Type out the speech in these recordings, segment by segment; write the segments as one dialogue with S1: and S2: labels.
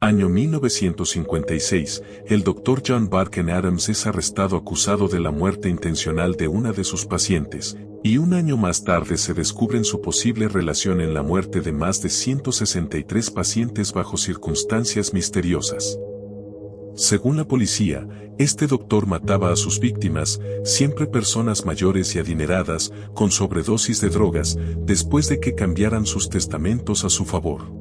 S1: Año 1956, el Dr. John Barken Adams es arrestado acusado de la muerte intencional de una de sus pacientes, y un año más tarde se descubre su posible relación en la muerte de más de 163 pacientes bajo circunstancias misteriosas. Según la policía, este doctor mataba a sus víctimas, siempre personas mayores y adineradas, con sobredosis de drogas, después de que cambiaran sus testamentos a su favor.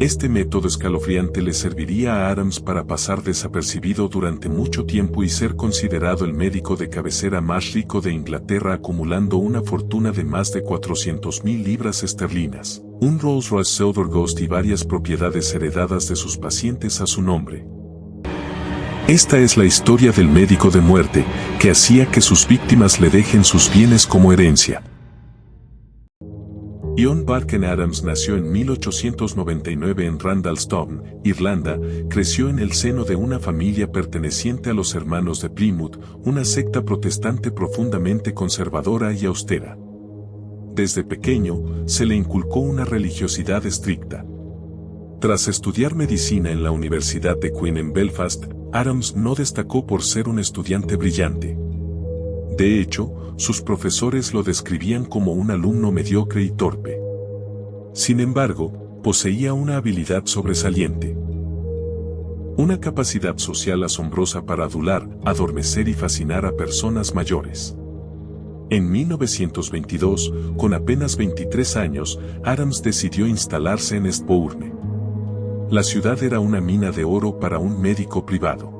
S1: Este método escalofriante le serviría a Adams para pasar desapercibido durante mucho tiempo y ser considerado el médico de cabecera más rico de Inglaterra, acumulando una fortuna de más de 400.000 libras esterlinas, un Rolls Royce Silver Ghost y varias propiedades heredadas de sus pacientes a su nombre. Esta es la historia del médico de muerte, que hacía que sus víctimas le dejen sus bienes como herencia. John Barken Adams nació en 1899 en Randalstown, Irlanda. Creció en el seno de una familia perteneciente a los Hermanos de Plymouth, una secta protestante profundamente conservadora y austera. Desde pequeño, se le inculcó una religiosidad estricta. Tras estudiar medicina en la Universidad de Queen en Belfast, Adams no destacó por ser un estudiante brillante. De hecho, sus profesores lo describían como un alumno mediocre y torpe. Sin embargo, poseía una habilidad sobresaliente. Una capacidad social asombrosa para adular, adormecer y fascinar a personas mayores. En 1922, con apenas 23 años, Adams decidió instalarse en Eastbourne. La ciudad era una mina de oro para un médico privado.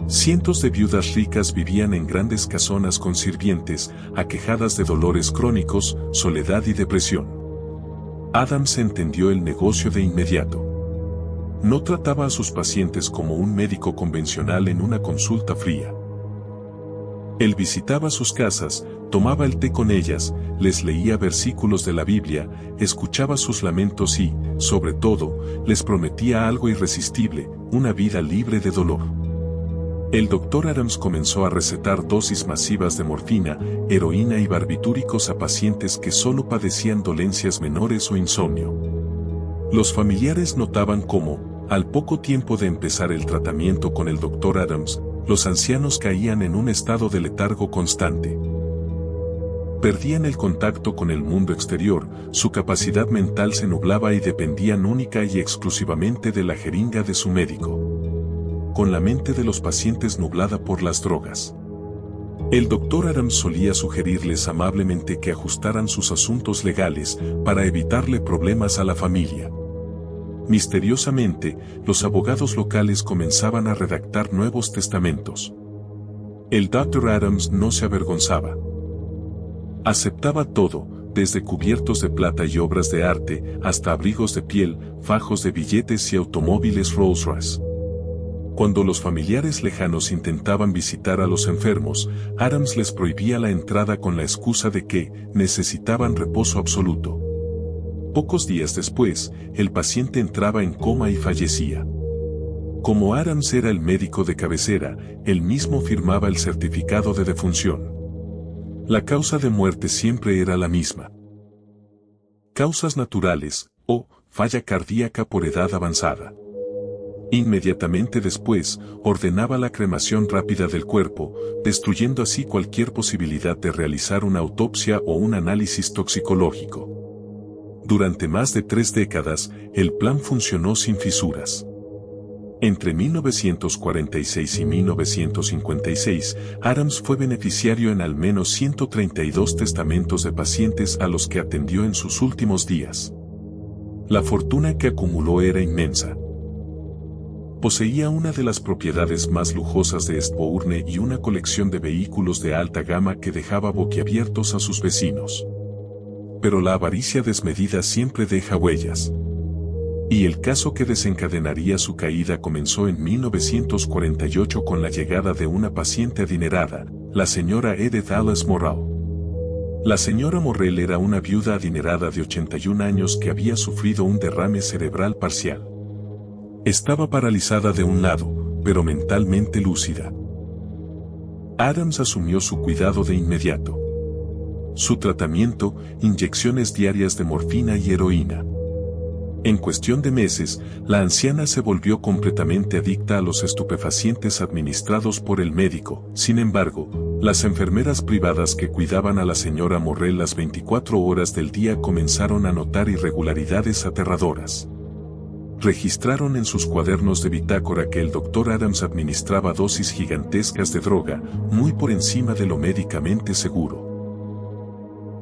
S1: Cientos de viudas ricas vivían en grandes casonas con sirvientes, aquejadas de dolores crónicos, soledad y depresión. Adams entendió el negocio de inmediato. No trataba a sus pacientes como un médico convencional en una consulta fría. Él visitaba sus casas, tomaba el té con ellas, les leía versículos de la Biblia, escuchaba sus lamentos y, sobre todo, les prometía algo irresistible, una vida libre de dolor. El Dr. Adams comenzó a recetar dosis masivas de morfina, heroína y barbitúricos a pacientes que solo padecían dolencias menores o insomnio. Los familiares notaban cómo, al poco tiempo de empezar el tratamiento con el Dr. Adams, los ancianos caían en un estado de letargo constante. Perdían el contacto con el mundo exterior, su capacidad mental se nublaba y dependían única y exclusivamente de la jeringa de su médico. Con la mente de los pacientes nublada por las drogas. El Dr. Adams solía sugerirles amablemente que ajustaran sus asuntos legales para evitarle problemas a la familia. Misteriosamente, los abogados locales comenzaban a redactar nuevos testamentos. El Dr. Adams no se avergonzaba. Aceptaba todo, desde cubiertos de plata y obras de arte, hasta abrigos de piel, fajos de billetes y automóviles Rolls Royce. Cuando los familiares lejanos intentaban visitar a los enfermos, Adams les prohibía la entrada con la excusa de que necesitaban reposo absoluto. Pocos días después, el paciente entraba en coma y fallecía. Como Adams era el médico de cabecera, él mismo firmaba el certificado de defunción. La causa de muerte siempre era la misma. Causas naturales, o falla cardíaca por edad avanzada. Inmediatamente después, ordenaba la cremación rápida del cuerpo, destruyendo así cualquier posibilidad de realizar una autopsia o un análisis toxicológico. Durante más de 3 décadas, el plan funcionó sin fisuras. Entre 1946 y 1956, Adams fue beneficiario en al menos 132 testamentos de pacientes a los que atendió en sus últimos días. La fortuna que acumuló era inmensa. Poseía una de las propiedades más lujosas de Eastbourne y una colección de vehículos de alta gama que dejaba boquiabiertos a sus vecinos. Pero la avaricia desmedida siempre deja huellas. Y el caso que desencadenaría su caída comenzó en 1948 con la llegada de una paciente adinerada, la señora Edith Alice Morrell. La señora Morrell era una viuda adinerada de 81 años que había sufrido un derrame cerebral parcial. Estaba paralizada de un lado, pero mentalmente lúcida. Adams asumió su cuidado de inmediato. Su tratamiento, inyecciones diarias de morfina y heroína. En cuestión de meses, la anciana se volvió completamente adicta a los estupefacientes administrados por el médico. Sin embargo, las enfermeras privadas que cuidaban a la señora Morrell las 24 horas del día comenzaron a notar irregularidades aterradoras. Registraron en sus cuadernos de bitácora que el Dr. Adams administraba dosis gigantescas de droga, muy por encima de lo médicamente seguro.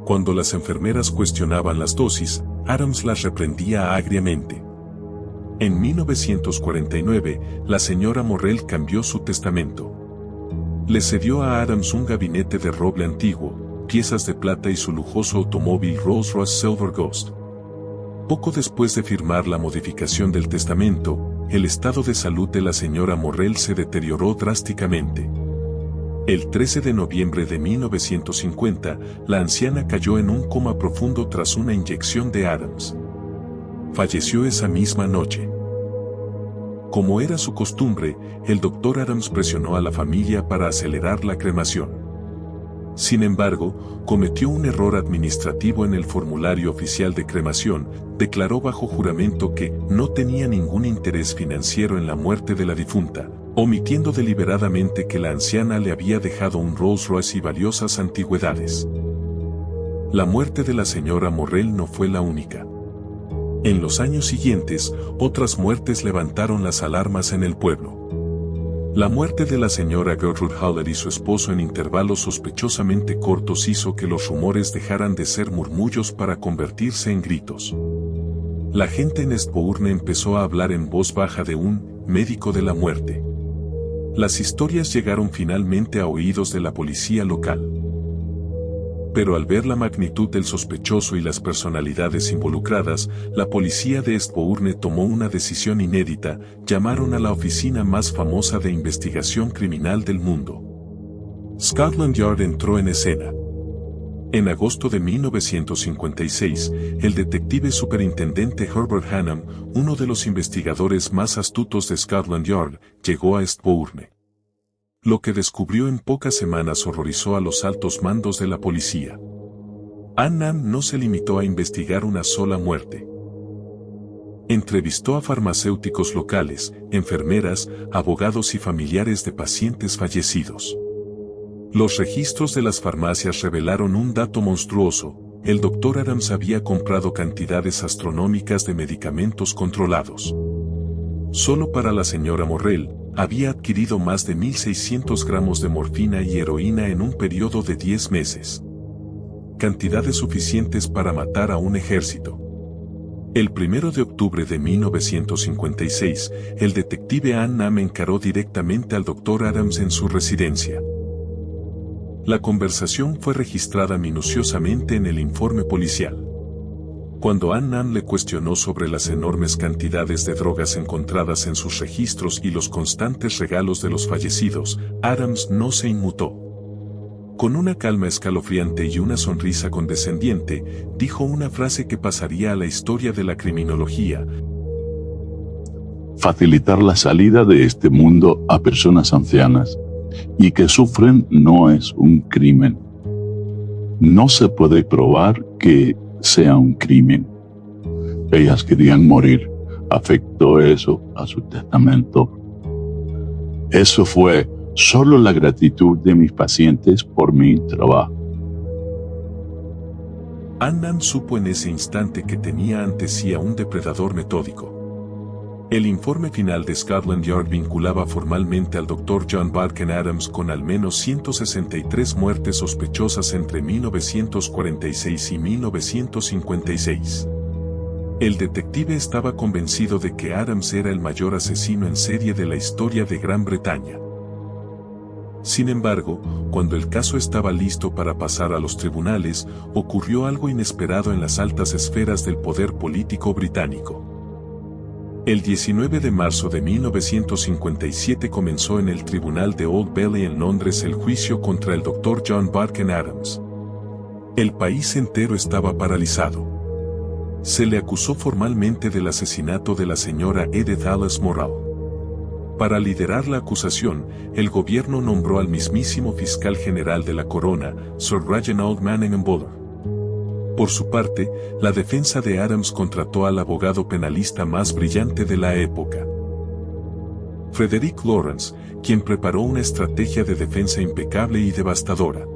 S1: Cuando las enfermeras cuestionaban las dosis, Adams las reprendía agriamente. En 1949, la señora Morrell cambió su testamento. Le cedió a Adams un gabinete de roble antiguo, piezas de plata y su lujoso automóvil Rolls-Royce Silver Ghost. Poco después de firmar la modificación del testamento, el estado de salud de la señora Morrell se deterioró drásticamente. El 13 de noviembre de 1950, la anciana cayó en un coma profundo tras una inyección de Adams. Falleció esa misma noche. Como era su costumbre, el Dr. Adams presionó a la familia para acelerar la cremación. Sin embargo, cometió un error administrativo en el formulario oficial de cremación, declaró bajo juramento que no tenía ningún interés financiero en la muerte de la difunta, omitiendo deliberadamente que la anciana le había dejado un Rolls Royce y valiosas antigüedades. La muerte de la señora Morrell no fue la única. En los años siguientes, otras muertes levantaron las alarmas en el pueblo. La muerte de la señora Gertrude Haller y su esposo en intervalos sospechosamente cortos hizo que los rumores dejaran de ser murmullos para convertirse en gritos. La gente en Eastbourne empezó a hablar en voz baja de un médico de la muerte. Las historias llegaron finalmente a oídos de la policía local. Pero al ver la magnitud del sospechoso y las personalidades involucradas, la policía de Eastbourne tomó una decisión inédita: llamaron a la oficina más famosa de investigación criminal del mundo. Scotland Yard entró en escena. En agosto de 1956, el detective superintendente Herbert Hannam, uno de los investigadores más astutos de Scotland Yard, llegó a Eastbourne. Lo que descubrió en pocas semanas horrorizó a los altos mandos de la policía. Hannam no se limitó a investigar una sola muerte. Entrevistó a farmacéuticos locales, enfermeras, abogados y familiares de pacientes fallecidos. Los registros de las farmacias revelaron un dato monstruoso: el Dr. Adams había comprado cantidades astronómicas de medicamentos controlados. Solo para la señora Morrell, había adquirido más de 1.600 gramos de morfina y heroína en un periodo de 10 meses. Cantidades suficientes para matar a un ejército. El 1 de octubre de 1956, el detective Hannam encaró directamente al Dr. Adams en su residencia. La conversación fue registrada minuciosamente en el informe policial. Cuando Hannam le cuestionó sobre las enormes cantidades de drogas encontradas en sus registros y los constantes regalos de los fallecidos, Adams no se inmutó. Con una calma escalofriante y una sonrisa condescendiente, dijo una frase que pasaría a la historia de la criminología:
S2: facilitar la salida de este mundo a personas ancianas y que sufren no es un crimen. No se puede probar que sea un crimen. Ellas querían morir. Afectó eso a su testamento. Eso fue solo la gratitud de mis pacientes por mi trabajo.
S1: Hannam supo en ese instante que tenía ante sí a un depredador metódico. El informe final de Scotland Yard vinculaba formalmente al Dr. John Barken Adams con al menos 163 muertes sospechosas entre 1946 y 1956. El detective estaba convencido de que Adams era el mayor asesino en serie de la historia de Gran Bretaña. Sin embargo, cuando el caso estaba listo para pasar a los tribunales, ocurrió algo inesperado en las altas esferas del poder político británico. El 19 de marzo de 1957 comenzó en el tribunal de Old Bailey en Londres el juicio contra el Dr. John Barken Adams. El país entero estaba paralizado. Se le acusó formalmente del asesinato de la señora Edith Alice Morrell. Para liderar la acusación, el gobierno nombró al mismísimo fiscal general de la corona, Sir Reginald Manningham Buller. Por su parte, la defensa de Adams contrató al abogado penalista más brillante de la época, Frederick Lawrence, quien preparó una estrategia de defensa impecable y devastadora.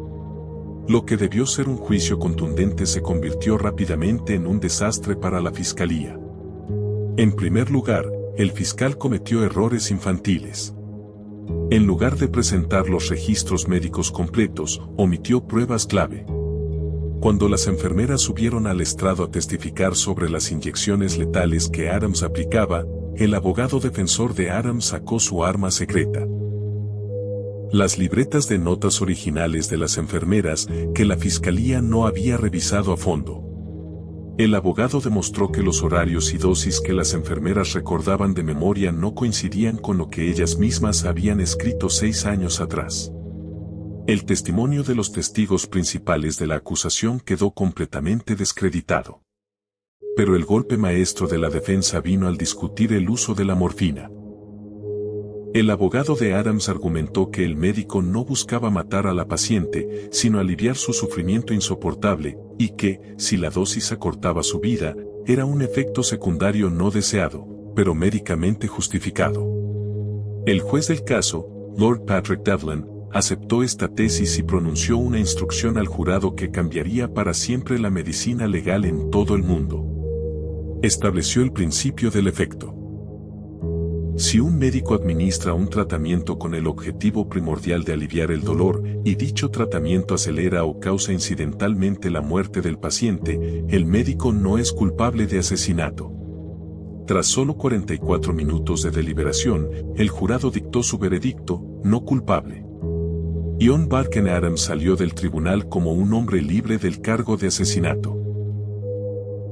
S1: Lo que debió ser un juicio contundente se convirtió rápidamente en un desastre para la fiscalía. En primer lugar, el fiscal cometió errores infantiles. En lugar de presentar los registros médicos completos, omitió pruebas clave. Cuando las enfermeras subieron al estrado a testificar sobre las inyecciones letales que Adams aplicaba, el abogado defensor de Adams sacó su arma secreta: las libretas de notas originales de las enfermeras que la fiscalía no había revisado a fondo. El abogado demostró que los horarios y dosis que las enfermeras recordaban de memoria no coincidían con lo que ellas mismas habían escrito 6 años atrás. El testimonio de los testigos principales de la acusación quedó completamente descreditado. Pero el golpe maestro de la defensa vino al discutir el uso de la morfina. El abogado de Adams argumentó que el médico no buscaba matar a la paciente, sino aliviar su sufrimiento insoportable, y que, si la dosis acortaba su vida, era un efecto secundario no deseado, pero médicamente justificado. El juez del caso, Lord Patrick Devlin, aceptó esta tesis y pronunció una instrucción al jurado que cambiaría para siempre la medicina legal en todo el mundo. Estableció el principio del efecto. Si un médico administra un tratamiento con el objetivo primordial de aliviar el dolor, y dicho tratamiento acelera o causa incidentalmente la muerte del paciente, el médico no es culpable de asesinato. Tras solo 44 minutos de deliberación, el jurado dictó su veredicto: no culpable. John Barken Adams salió del tribunal como un hombre libre del cargo de asesinato.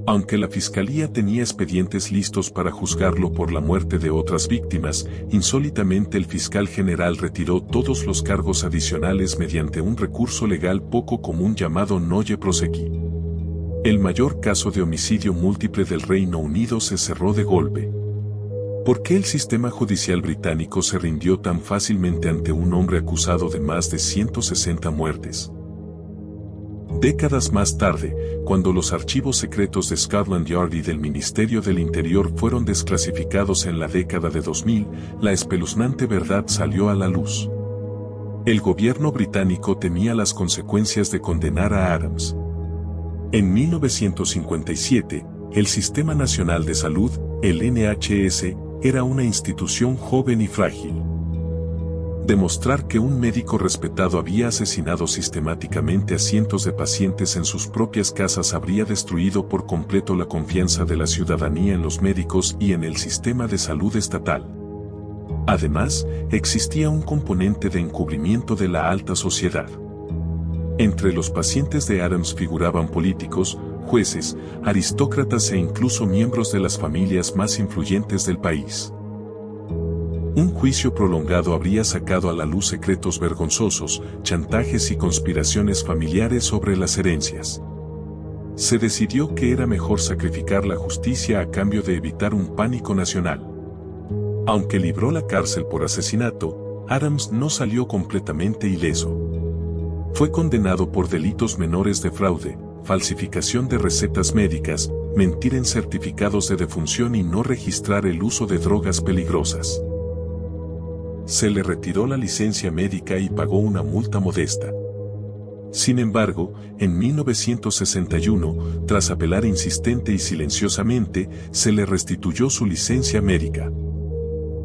S1: Aunque la fiscalía tenía expedientes listos para juzgarlo por la muerte de otras víctimas, insólitamente el fiscal general retiró todos los cargos adicionales mediante un recurso legal poco común llamado nolle prosequi. El mayor caso de homicidio múltiple del Reino Unido se cerró de golpe. ¿Por qué el sistema judicial británico se rindió tan fácilmente ante un hombre acusado de más de 160 muertes? Décadas más tarde, cuando los archivos secretos de Scotland Yard y del Ministerio del Interior fueron desclasificados en la década de 2000, la espeluznante verdad salió a la luz. El gobierno británico temía las consecuencias de condenar a Adams. En 1957, el Sistema Nacional de Salud, el NHS, era una institución joven y frágil. Demostrar que un médico respetado había asesinado sistemáticamente a cientos de pacientes en sus propias casas habría destruido por completo la confianza de la ciudadanía en los médicos y en el sistema de salud estatal. Además, existía un componente de encubrimiento de la alta sociedad. Entre los pacientes de Adams figuraban políticos, jueces, aristócratas e incluso miembros de las familias más influyentes del país. Un juicio prolongado habría sacado a la luz secretos vergonzosos, chantajes y conspiraciones familiares sobre las herencias. Se decidió que era mejor sacrificar la justicia a cambio de evitar un pánico nacional. Aunque libró la cárcel por asesinato, Adams no salió completamente ileso. Fue condenado por delitos menores de fraude, falsificación de recetas médicas, mentir en certificados de defunción y no registrar el uso de drogas peligrosas. Se le retiró la licencia médica y pagó una multa modesta. Sin embargo, en 1961, tras apelar insistente y silenciosamente, se le restituyó su licencia médica.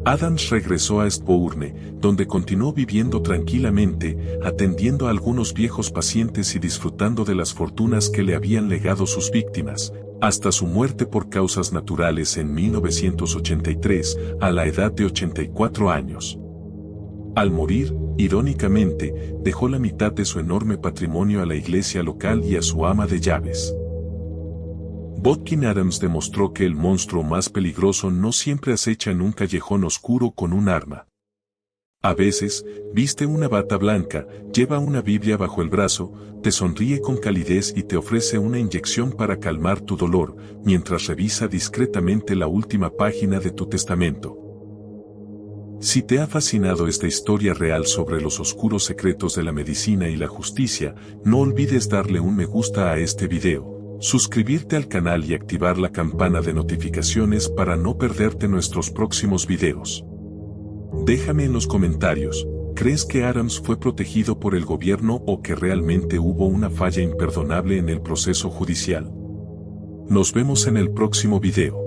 S1: Adams regresó a Eastbourne, donde continuó viviendo tranquilamente, atendiendo a algunos viejos pacientes y disfrutando de las fortunas que le habían legado sus víctimas, hasta su muerte por causas naturales en 1983, a la edad de 84 años. Al morir, irónicamente, dejó la mitad de su enorme patrimonio a la iglesia local y a su ama de llaves. Bodkin Adams demostró que el monstruo más peligroso no siempre acecha en un callejón oscuro con un arma. A veces, viste una bata blanca, lleva una Biblia bajo el brazo, te sonríe con calidez y te ofrece una inyección para calmar tu dolor, mientras revisa discretamente la última página de tu testamento. Si te ha fascinado esta historia real sobre los oscuros secretos de la medicina y la justicia, no olvides darle un me gusta a este video, suscribirte al canal y activar la campana de notificaciones para no perderte nuestros próximos videos. Déjame en los comentarios, ¿crees que Adams fue protegido por el gobierno o que realmente hubo una falla imperdonable en el proceso judicial? Nos vemos en el próximo video.